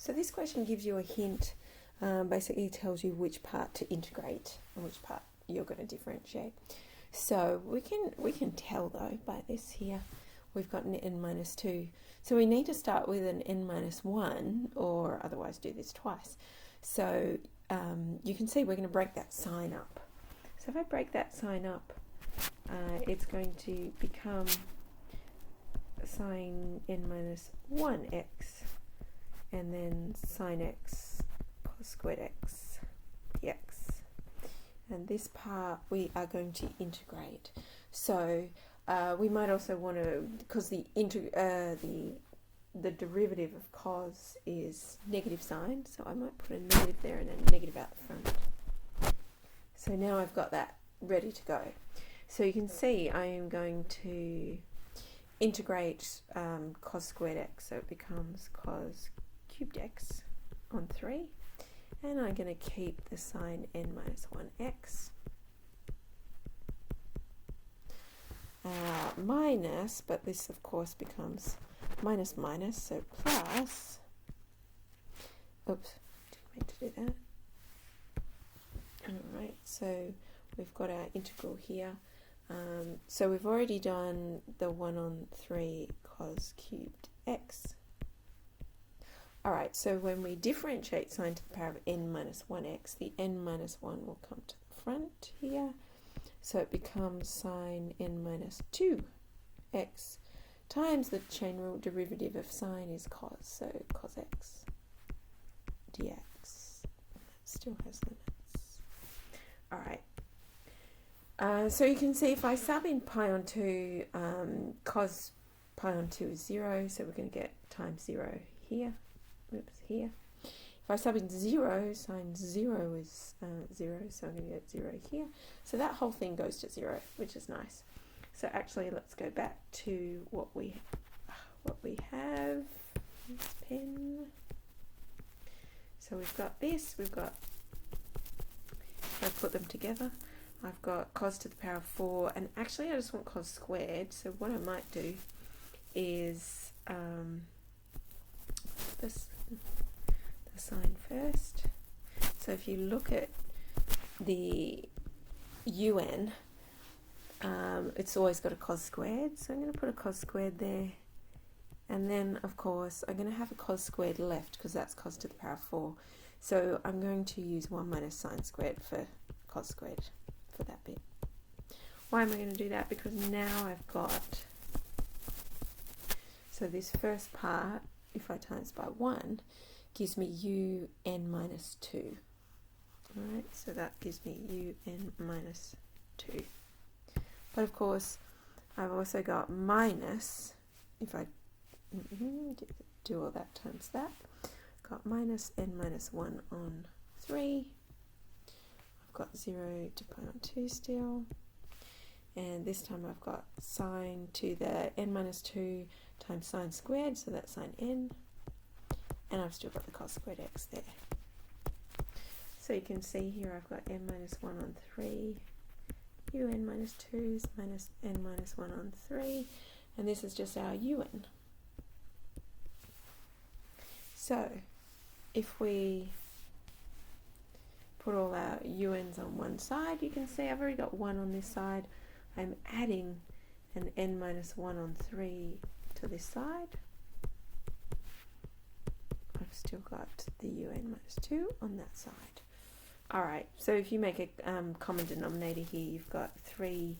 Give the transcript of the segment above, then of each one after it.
So this question gives you a hint, basically tells you which part to integrate and which part you're going to differentiate. So we can tell though by this here, we've got an n minus 2. So we need to start with an n minus 1 or otherwise do this twice. So you can see we're going to break that sign up. So if I break that sign up, it's going to become sine n minus 1x and then sine x cos squared x dx. And this part we are going to integrate. So we might also want to, because the derivative of cos is negative sign, so I might put a negative there and a negative out the front. So now I've got that ready to go. So you can see I am going to integrate cos squared x, so it becomes cos cubed x on 3, and I'm going to keep the sine n minus 1x minus, but this of course becomes minus minus, so plus, oops, didn't mean to do that. Alright, so we've got our integral here. So we've already done the 1 on 3 cos cubed x. Alright, so when we differentiate sine to the power of n minus 1x, the n minus 1 will come to the front here. So it becomes sine n minus 2x times the chain rule derivative of sine is cos, so cos x dx. That still has limits. Alright. So you can see if I sub in pi on 2, cos pi on 2 is 0, so we're going to get times 0 here. Oops, here. If I sub in 0, sine 0 is 0, so I'm going to get 0 here. So that whole thing goes to 0, which is nice. So actually, let's go back to what we have. This pen. So we've got this. We've got. If I put them together, I've got cos to the power of 4, and actually I just want cos squared. So what I might do is the sign first. So if you look at the un, it's always got a cos squared, so I'm going to put a cos squared there, and then of course I'm going to have a cos squared left because that's cos to the power of 4, so I'm going to use 1 minus sine squared for cos squared for that bit. Why am I going to do that? Because now I've got, so this first part, if I times by 1, gives me un minus 2. Alright, so that gives me un minus 2. But of course, I've also got minus, if I do all that times that, got minus n minus 1 on 3. I've got 0 to pi on 2 still. And this time I've got sine to the n minus 2 times sine squared, so that's sine n. And I've still got the cos squared x there. So you can see here I've got n minus 1 on 3, un minus 2 is minus n minus 1 on 3, and this is just our un. So if we put all our u's on one side, you can see I've already got 1 on this side. I'm adding an n minus 1 on 3 to this side. I've still got the un minus 2 on that side. Alright, so if you make a common denominator here, you've got 3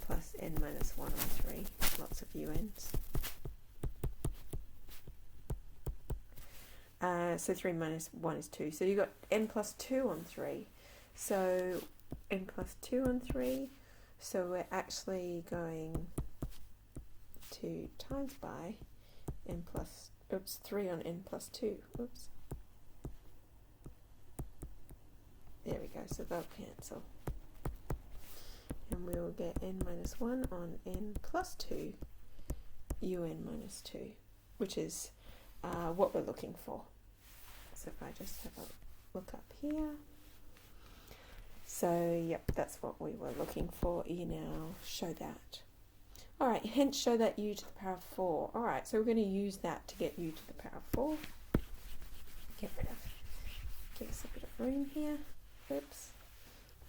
plus n minus 1 on 3, lots of un's. So 3 minus 1 is 2, so you've got n plus 2 on 3. So n plus 2 on 3, so we're actually going to times by n plus, 3 on n plus 2, oops. There we go, so they'll cancel. And we'll get n minus 1 on n plus 2, un minus 2, which is what we're looking for. So if I just have a look up here. So, yep, that's what we were looking for. You now show that. Alright, hence show that u to the power of 4. Alright, so we're going to use that to get u to the power of 4. give us a bit of room here. Oops,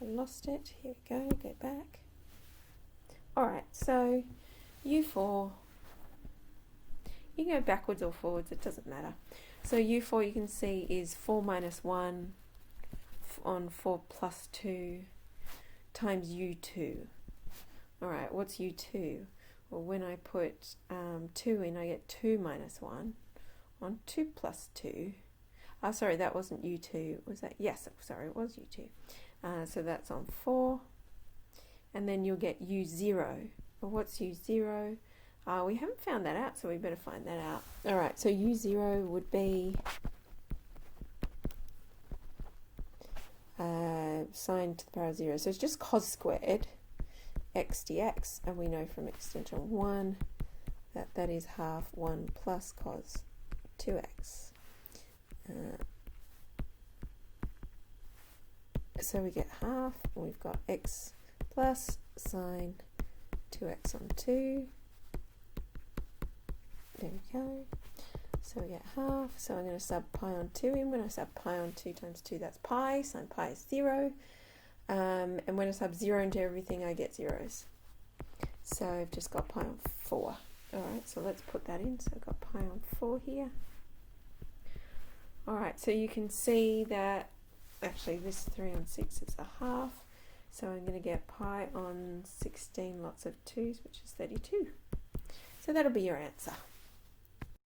I lost it. Here we go, go back. Alright, so U4, you can go backwards or forwards, it doesn't matter. So U4 you can see is 4 minus 1 on 4 plus 2 times U2. Alright, what's U2? Well, when I put 2 in, I get 2 minus 1 on 2 plus 2. Oh, sorry, that wasn't U2. Was that? Yes, sorry, it was U2. So that's on 4. And then you'll get U0. Well, what's U0? We haven't found that out, so we better find that out. Alright, so U0 would be sine to the power of 0. So it's just cos squared x dx, and we know from extension 1 that that is half 1 plus cos 2x. So we get half, and we've got x plus sine 2x on 2. There we go. So we get half. So I'm going to sub pi on 2 in. When I sub pi on 2 times 2, that's pi. Sine pi is 0. And when I sub 0 into everything, I get zeros. So I've just got pi on 4. Alright, so let's put that in. So I've got pi on 4 here. Alright, so you can see that actually this 3 on 6 is a half. So I'm going to get pi on 16 lots of 2's, which is 32. So that'll be your answer.